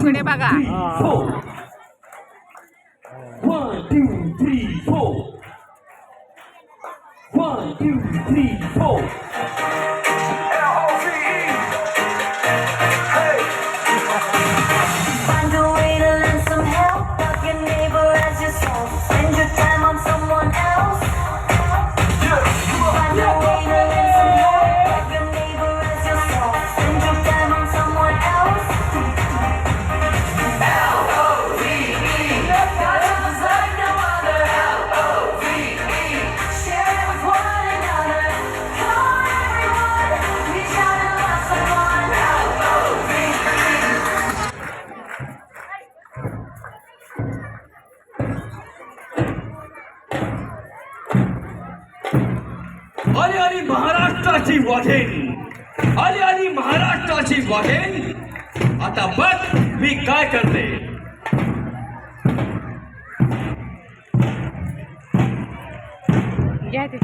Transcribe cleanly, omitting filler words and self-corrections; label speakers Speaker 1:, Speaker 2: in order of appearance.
Speaker 1: पुढे बघा.
Speaker 2: 1 2 3 4 1 2 3 4
Speaker 3: Find a way to lend some help. Love your neighbor as yourself. Spend your time on someone else. Find a way to lend some help. Love your neighbor as yourself. Spend your time on someone else. L-O-V-E. Got love like no other. L-O-V-E. Share it with one another. Come on, everyone. Reach out and love someone. L-O-V-E.
Speaker 2: आली आली महाराष्ट्राची वाघेन, आली आली महाराष्ट्राची वाघेन. आता बघ मी काय करते.
Speaker 1: घ्या ते.